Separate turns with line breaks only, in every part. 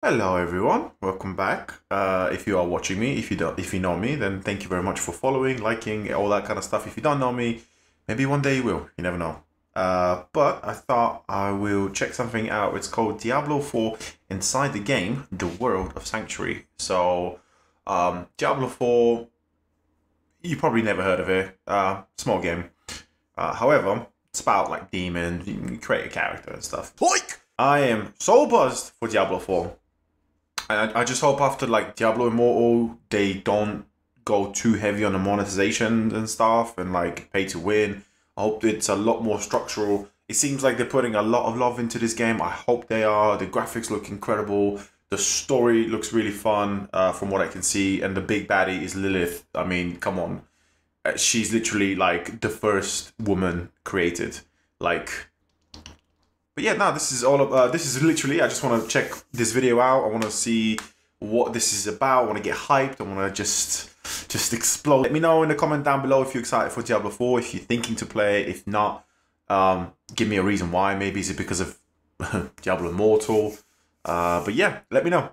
Hello everyone, welcome back. If you are watching me, if you know me, then thank you very much for following, liking, all that kind of stuff. If you don't know me, maybe one day you will. You never know. But I thought I will check something out. It's called Diablo 4 inside the game, The World of Sanctuary. So, Diablo 4, you probably never heard of it. Small game. However, it's about like demons. You can create a character and stuff. Like, I am so buzzed for Diablo 4. And I just hope after like Diablo Immortal, they don't go too heavy on the monetization and stuff and like pay to win. I hope it's a lot more structural. It seems like they're putting a lot of love into this game. I hope they are. The graphics look incredible. The story looks really fun from what I can see. And the big baddie is Lilith. I mean, come on. She's literally like the first woman created. Like... But yeah, no, this is all of, this is literally, I just want to check this video out. I want to see what this is about. I want to get hyped. I want to just explode. Let me know in the comment down below if you're excited for Diablo 4, if you're thinking to play. If not, give me a reason why. Maybe is it because of Diablo Immortal? But yeah, let me know.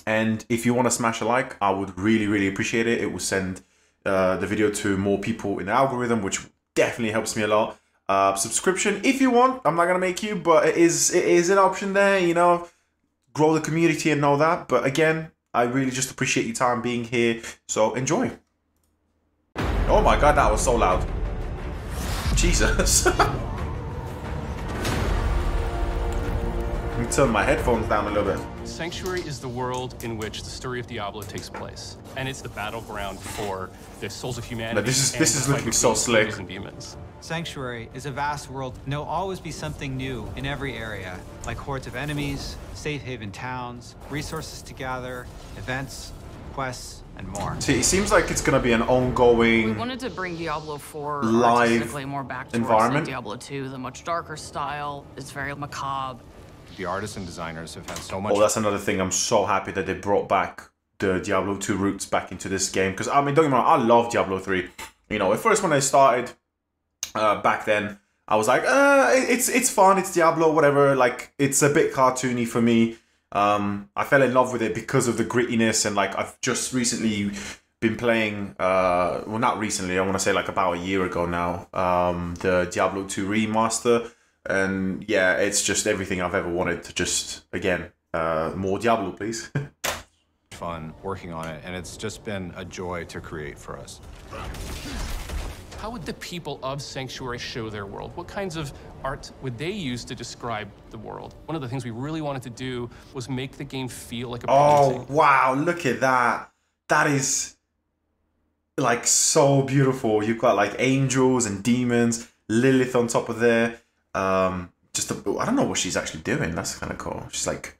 And if you want to smash a like, I would really appreciate it. It will send the video to more people in the algorithm, which definitely helps me a lot. Subscription if you want. I'm not gonna make you, but it is an option there, you know. Grow the community and all that. But again, I really just appreciate your time being here. So enjoy. Oh my god, that was so loud. Jesus. Let me turn my headphones down a little bit.
Sanctuary is the world in which the story of Diablo takes place, and it's the battleground for the souls of humanity.
But this is looking so slick.
And demons.
Sanctuary is a vast world, and there'll always be something new in every area, like hordes of enemies, safe haven towns, resources to gather, events, quests, and more.
See, it seems like it's gonna be an ongoing.
We wanted to bring Diablo 4
live
artistically more back to
environment.
Diablo 2, the much darker style. It's very macabre.
The artists and designers have had so much.
Oh, that's another thing. I'm so happy that they brought back the Diablo 2 roots back into this game. Because, I mean, don't get me wrong, I love Diablo 3. You know, at first when I started back then, I was like, it's fun, it's Diablo, whatever. Like, it's a bit cartoony for me. I fell in love with it because of the grittiness. And, like, I've just recently been playing, well, not recently, I want to say, like, about a year ago now, the Diablo 2 remaster. And yeah, it's just everything I've ever wanted to just, again, more Diablo, please.
Fun working on it, and it's just been a joy to create for us.
How would the people of Sanctuary show their world? What kinds of art would they use to describe the world? One of the things we really wanted to do was make the game feel like a painting.
Oh, wow, look at that. That is, like, so beautiful. You've got, like, angels and demons, Lilith on top of there. I don't know what she's actually doing. That's kind of cool. She's like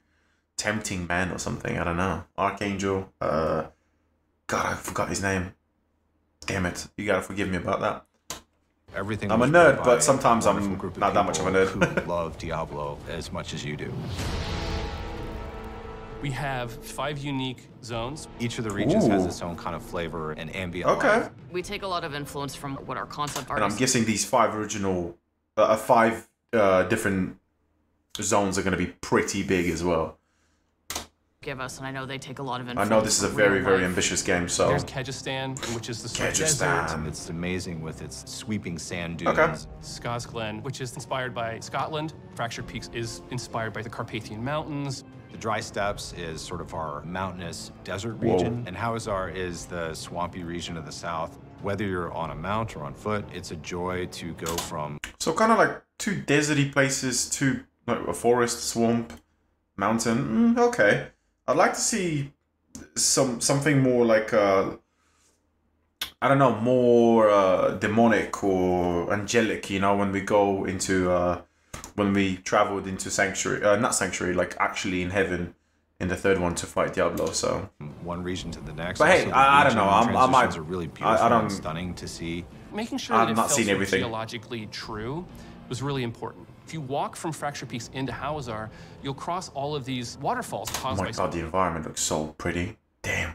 tempting men or something. I don't know. Archangel. God, I forgot his name. Damn it. You gotta forgive me about that.
Everything.
I'm a nerd, but sometimes I'm not that much of a nerd.
Who love Diablo as much as you do.
We have 5 unique zones.
Each of the regions has its own kind of flavor and ambient
Okay.
life.
We take a lot of influence from what our concept
And
artists...
I'm guessing these 5 original, 5 different zones are going to be pretty big as well.
give us, and I know they take a lot of
I
influence.
know this is a
from
very,
real
very
life.
ambitious game, so...
There's Kyrgyzstan, which is the sort of desert.
Kyrgyzstan.
It's amazing with its sweeping sand dunes.
Okay.
Skazglen, which is inspired by Scotland. Fractured Peaks is inspired by the Carpathian Mountains.
The Dry Steppes is sort of our mountainous desert
Whoa.
region, and Hawazar is the swampy region of the south. Whether you're on a mount or on foot, it's a joy to go from...
So kind of like 2 deserty places, 2 like a forest, swamp, mountain. Okay, I'd like to see something more like I don't know, more demonic or angelic. You know, when we go into when we traveled into Sanctuary, not Sanctuary, like actually in heaven in the 3rd one to fight Diablo. So
one region to the next.
But hey,
Also, the
I don't know. I might.
transitions are really beautiful
I don't.
and stunning to see.
Making sure
I've
that it
not
felt
seen
sort of
everything.
geologically true was really important. If you walk from Fractured Peaks into Hawazar, you'll cross all of these waterfalls
Oh
caused
my
by
god, the environment looks so pretty. Damn.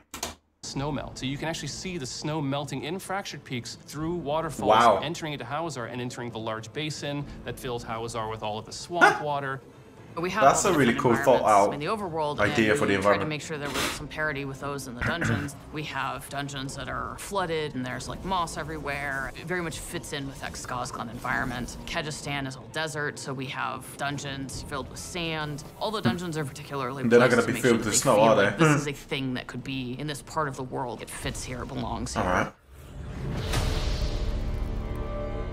snow melt. So you can actually see the snow melting in Fractured Peaks through waterfalls,
Wow.
entering into Hawazar and entering the large basin that fills Hawazar with all of the swamp water.
We have
That's
all
a
the
really
different
cool thought
environments
out
in the overworld,
idea
and
for the
we tried to
environment.
make sure there was some parity with those in the dungeons. We have dungeons that are flooded, and there's like moss everywhere. It very much fits in with that Skazgan environment. Kyrgyzstan is all desert, so we have dungeons filled with sand. All the dungeons are particularly
They're not
placed
gonna
to
be
make
filled
sure that
with
they
snow,
feel
are
like
they?
this is a thing that could be in this part of the world. It fits here, it belongs here.
All right.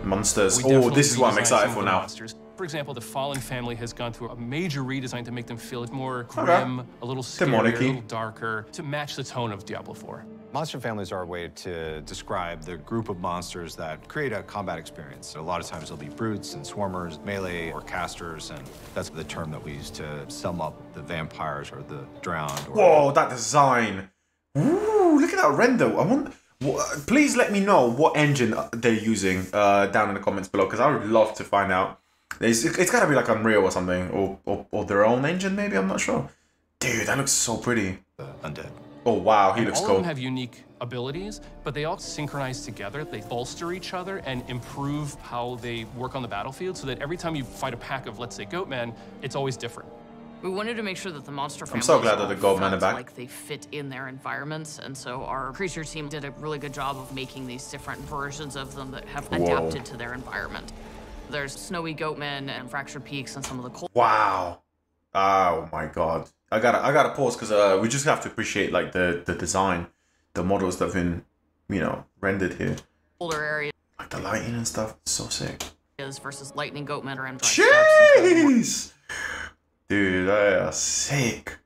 Monsters.
We
Oh,
definitely
this is what I'm
redesigned
excited
some
for
of the
now.
monsters. For example, the Fallen family has gone through a major redesign to make them feel more grim, a little scarier,
Demonic-y.
a little darker, to match the tone of Diablo IV.
Monster families are a way to describe the group of monsters that create a combat experience. So a lot of times they'll be brutes and swarmers, melee or casters, and that's the term that we use to sum up the vampires or the drowned. Or
Whoa, that design. Ooh, look at that render. I want. Please let me know what engine they're using down in the comments below, because I would love to find out. It's got to be like Unreal or something, or their own engine maybe, I'm not sure. Dude, that looks so pretty.
undead.
Oh wow, he
And
looks
all
cool.
of them have unique abilities, but they all synchronize together. They bolster each other and improve how they work on the battlefield, so that every time you fight a pack of, let's say, goatmen, it's always different.
We wanted to make sure that the monster families
so glad that the
all
Goldmen are
felt
back.
like they fit in their environments, and so our creature team did a really good job of making these different versions of them that have adapted to their environment. There's snowy goatmen and fractured peaks and some of the cold.
Wow. Oh my god. I gotta pause because we just have to appreciate like the design, the models that have been, rendered here.
Colder areas
Like the lighting and stuff. It's so sick.
versus lightning goatmen or dry steppes and cold
Jeez! Dude, they are sick.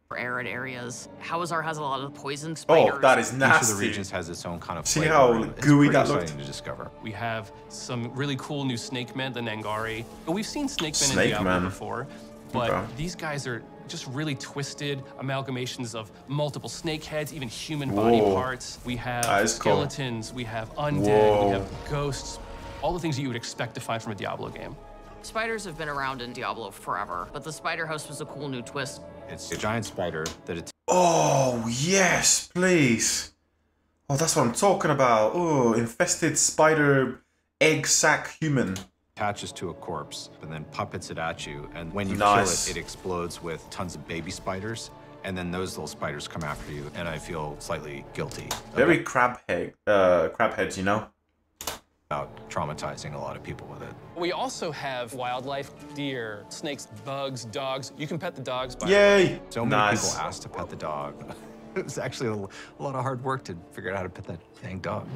more arid areas. Hawazar has a lot of poison
Oh,
spiders.
that is
Each of
nasty.
the regions has its own kind of
See
flavor,
how
and it's
gooey
pretty
that looked?
exciting to discover.
We have some really cool new snake men, the Nangari. We've seen snake men
Snake
in Diablo
men.
before, but
Okay.
these guys are just really twisted amalgamations of multiple snake heads, even human body
Whoa.
parts. We have
That is cool.
skeletons, we have undead,
Whoa.
we have ghosts, all the things that you would expect to find from a Diablo game.
Spiders have been around in Diablo forever, but the spider host was a cool new twist.
It's a giant spider that
Oh, yes, please. Oh, that's what I'm talking about. Oh, infested spider egg sac human.
attaches to a corpse and then puppets it at you. And when you
Nice.
kill it, it explodes with tons of baby spiders. And then those little spiders come after you. And I feel slightly guilty
Very crab heads,
about traumatizing a lot of people with it.
We also have wildlife, deer, snakes, bugs, dogs. You can pet the dogs. By
Yay!
So many
Nice.
people asked to pet the dog. It was actually a lot of hard work to figure out how to pet that dang dog.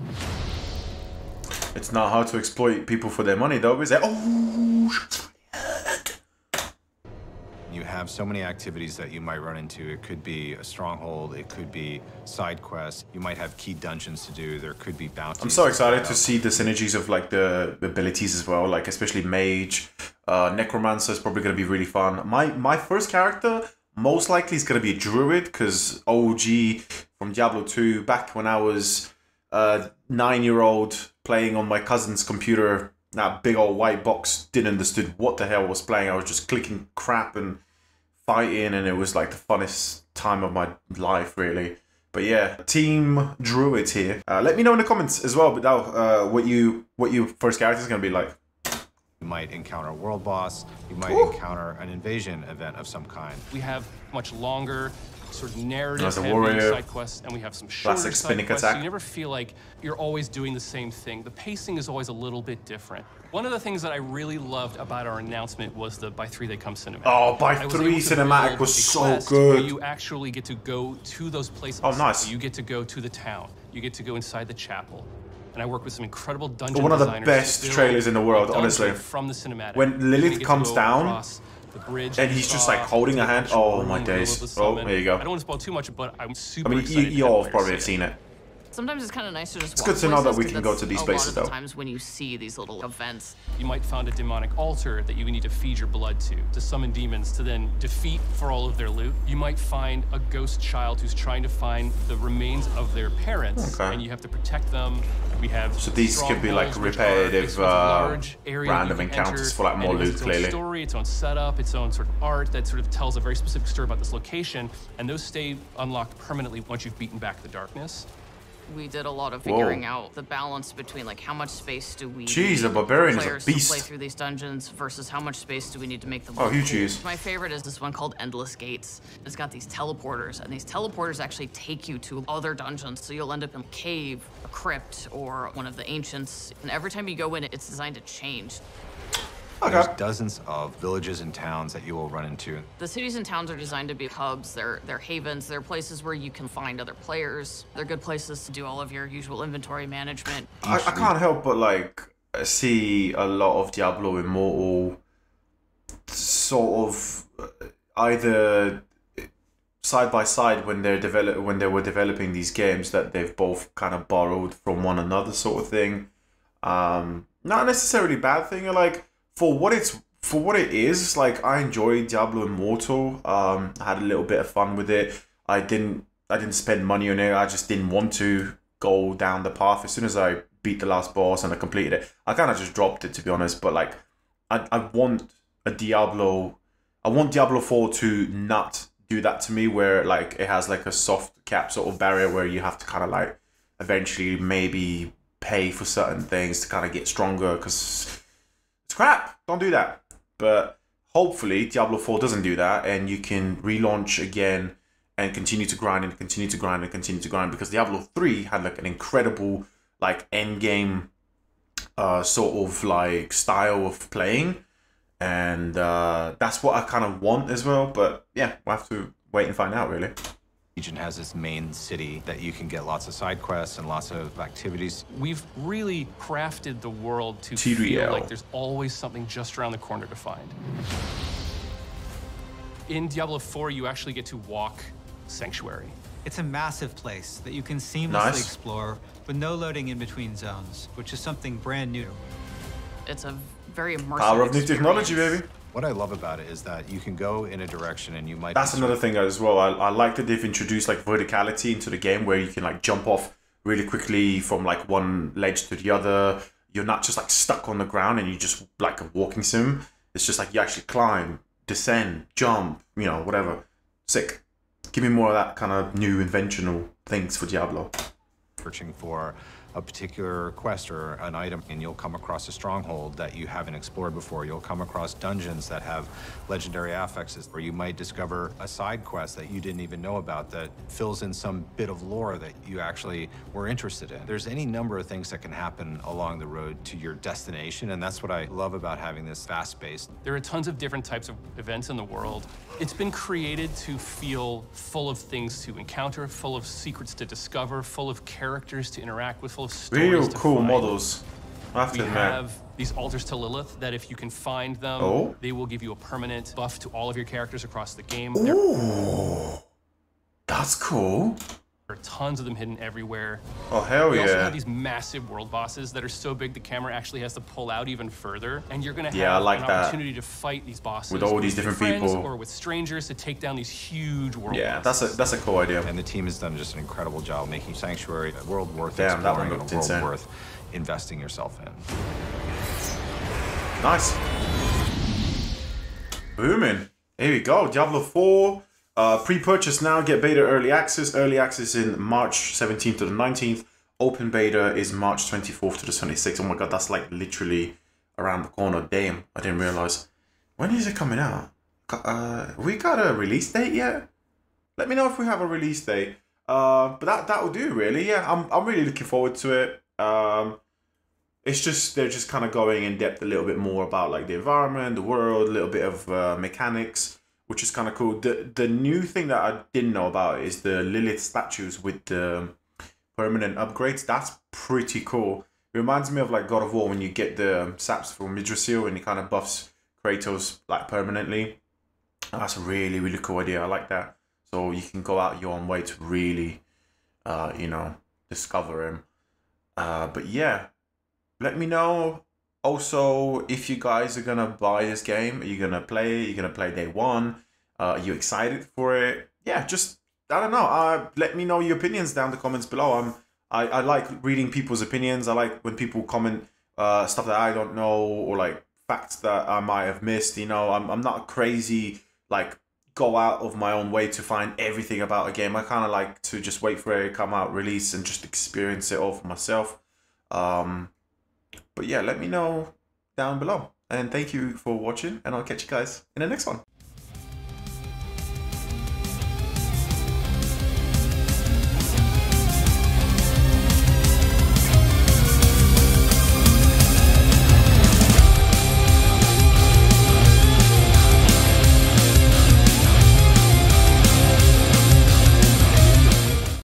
It's not hard to exploit people for their money, though, is it? Oh,
You have so many activities that you might run into. It could be a stronghold, it could be side quests, you might have key dungeons to do, there could be bounties.
I'm so excited to see the synergies of like the abilities as well, like especially mage, necromancer is probably going to be really fun. My first character most likely is going to be a druid, because OG from Diablo 2, back when I was 9-year-old playing on my cousin's computer, that big old white box, didn't understood what the hell I was playing. I was just clicking crap and fighting, and it was like the funnest time of my life, really. But yeah, Team Druids here. Let me know in the comments as well, but what your first character is going to be like.
You might encounter a world boss, you might encounter an invasion event of some kind.
We have much longer, sort of narrative
There's a
heavy
warrior.
side quests, and we have some shorter
Classic
side
spinning
quests, so
attack.
you never feel like you're always doing the same thing. The pacing is always a little bit different. One of the things that I really loved about our announcement was the by 3 they come cinematic.
Oh, by
I was
3
able to
cinematic
build
was
a
so
quest Where
good.
you actually get to go to those places.
Oh, nice.
You get to go to the town. You get to go inside the chapel. And I work with some incredible dungeon
One of the
designers
best
to build
trailers in the world,
a dungeon
honestly.
From the cinematic.
When
You're gonna
Lilith
get to
comes
go
down,
across the bridge
and he's just like holding a hand. Oh my days. Oh, there you go.
I don't want to spoil too much, but I'm super
I mean,
excited.
you all probably have seen it.
Sometimes it's kind of nice to just
It's
walk
good to know that
places,
we
'cause
can go
that's
to these
a
places,
lot of
though.
the times when you see these little events.
You might find a demonic altar that you need to feed your blood to summon demons to then defeat for all of their loot. You might find a ghost child who's trying to find the remains of their parents,
Okay.
and you have to protect them. We have
So these could be like
strongholds, which are
repetitive,
this large area that
random
you can
encounters
enter,
for like more
and it has
loot,
its own
clearly.
story, its own setup, its own sort of art that sort of tells a very specific story about this location, and those stay unlocked permanently once you've beaten back the darkness.
We did a lot of figuring out the balance between like how much space do we
Jeez,
need
a barbarian
for
is a
players to
beast.
play through these dungeons versus how much space do we need to make them
Oh,
look
you
cool.
choose.
My favorite is this one called Endless Gates. It's got these teleporters, and these teleporters actually take you to other dungeons. So you'll end up in a cave, a crypt, or one of the ancients. And every time you go in, it's designed to change.
There's dozens of villages and towns that you will run into.
The cities and towns are designed to be hubs. They're havens. They're places where you can find other players. They're good places to do all of your usual inventory management.
I can't help but like see a lot of Diablo Immortal sort of either side by side when they were developing these games, that they've both kind of borrowed from one another, sort of thing. Not necessarily bad thing. Like for what it is, like I enjoyed Diablo Immortal. I had a little bit of fun with it. I didn't spend money on it. I just didn't want to go down the path. As soon as I beat the last boss and I completed it, I kind of just dropped it, to be honest. But like, I want Diablo 4 to not do that to me, where like it has like a soft cap sort of barrier where you have to kind of like eventually maybe pay for certain things to kind of get stronger, because it's crap. Don't do that. But hopefully Diablo 4 doesn't do that, and you can relaunch again and continue to grind and continue to grind and continue to grind, because Diablo 3 had like an incredible like end game sort of like style of playing, and that's what I kind of want as well. But yeah, we'll have to wait and find out, really.
Region has its main city that you can get lots of side quests and lots of activities.
We've really crafted the world to
TDL.
feel like there's always something just around the corner to find. In Diablo 4, you actually get to walk Sanctuary.
It's a massive place that you can seamlessly
Nice.
explore with no loading in between zones, which is something brand new.
It's a very immersive
Power of new
experience.
technology, baby.
What I love about it is that you can go in a direction and you might...
That's another thing as well. I like that they've introduced like verticality into the game, where you can like jump off really quickly from like one ledge to the other. You're not just like stuck on the ground and you just like a walking sim. It's just like you actually climb, descend, jump, you know, whatever. Sick. Give me more of that kind of new inventional things for Diablo.
searching for a particular quest or an item, and you'll come across a stronghold that you haven't explored before. You'll come across dungeons that have legendary affixes, or you might discover a side quest that you didn't even know about that fills in some bit of lore that you actually were interested in. There's any number of things that can happen along the road to your destination, and that's what I love about having this fast-paced.
There are tons of different types of events in the world. It's been created to feel full of things to encounter, full of secrets to discover, full of characters to interact with, full of stories
Real
to
cool
find.
models. I have to
We
admit.
have these altars to Lilith that if you can find them, they will give you a permanent buff to all of your characters across the game.
Ooh, that's cool.
There are tons of them hidden everywhere.
Oh, hell
We also
yeah.
have these massive world bosses that are so big the camera actually has to pull out even further. And you're going to
Yeah, I
have
like
an
that.
opportunity to fight these bosses
With all these
your
different
friends
people.
or with strangers to take down these huge world
Yeah,
bosses.
that's a cool idea.
And the team has done just an incredible job making Sanctuary a world worth
Damn, that one
exploring and a
looked
world
insane.
worth investing yourself in.
Nice. Booming. Here we go. Diablo 4. Pre-purchase now. Get beta early access. Early access in March 17th to the 19th. Open beta is March 24th to the 26th. Oh my god, that's like literally around the corner. Damn, I didn't realize. When is it coming out? We got a release date yet? Let me know if we have a release date. But that will do, really. Yeah, I'm really looking forward to it. It's just, they're just kind of going in depth a little bit more about like the environment, the world, a little bit of mechanics, which is kind of cool. The new thing that I didn't know about is the Lilith statues with the permanent upgrades. That's pretty cool. It reminds me of like God of War when you get the saps from Yggdrasil and it kind of buffs Kratos like permanently. That's a really, really cool idea. I like that. So you can go out your own way to really, you know, discover him. But yeah. Let me know also if you guys are gonna buy this game. Are you gonna play it? Are you gonna play day one? Are you excited for it? Yeah, just I don't know. Let me know your opinions down in the comments below. I like reading people's opinions. I like when people comment stuff that I don't know or like facts that I might have missed. You know, I'm not a crazy like go out of my own way to find everything about a game. I kind of like to just wait for it to come out, release, and just experience it all for myself. But yeah, let me know down below. And thank you for watching, and I'll catch you guys in the next one.